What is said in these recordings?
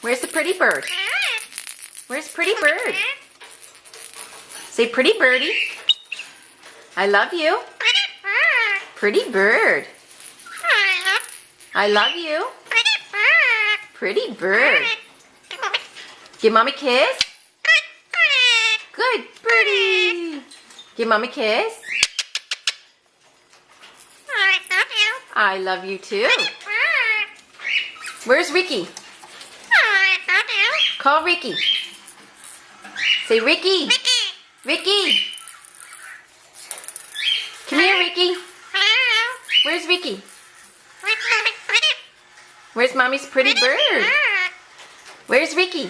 Where's the pretty bird? Where's pretty bird? Say pretty birdie. I love you. Pretty bird. I love you. Pretty bird. Give mommy a kiss. Good birdie. Give mommy a kiss. I love you too. Where's Ricky? Call Ricky. Say Ricky. Ricky. Come here, Ricky. Where's Ricky? Where's mommy's pretty bird? Where's Ricky?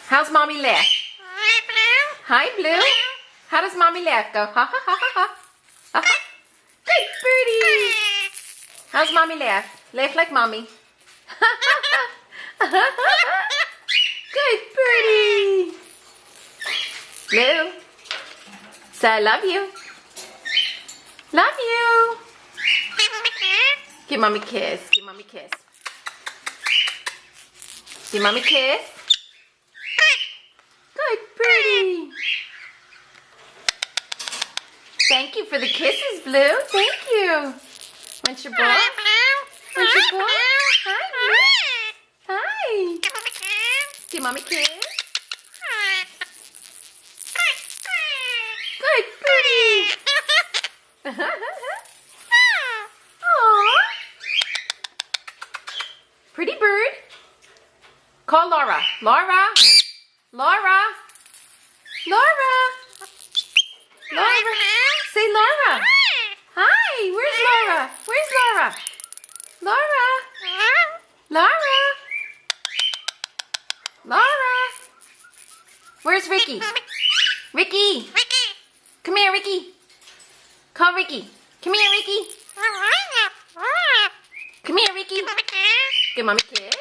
How's mommy laugh? Hi, Blue. How does mommy laugh? Go ha ha ha ha ha. Ha ha. Good birdie. How's mommy laugh? Laugh like mommy. Good birdie. Blue. Say I love you. Love you. Give mommy a kiss. Give mommy a kiss. Give mommy a kiss. Good birdie. Thank you for the kisses, Blue. Thank you. Want your ball? Want your ball? Hi, Blue. Hi. Give mommy a kiss. Good birdie. Aww. Pretty bird. Call Laura. Laura. Laura. Laura. Laura. Say Laura. Hi. Where's Laura? Where's Laura? Laura. Laura. Laura. Where's Ricky? Ricky. Come here, Ricky. Call Ricky. Come here, Ricky. Come here, Ricky. Give mommy a kiss.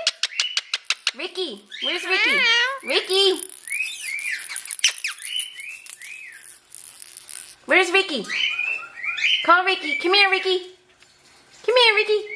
Ricky. Where's Ricky? Ricky. Where's Ricky? Call Ricky. Come here, Ricky. Come here, Ricky.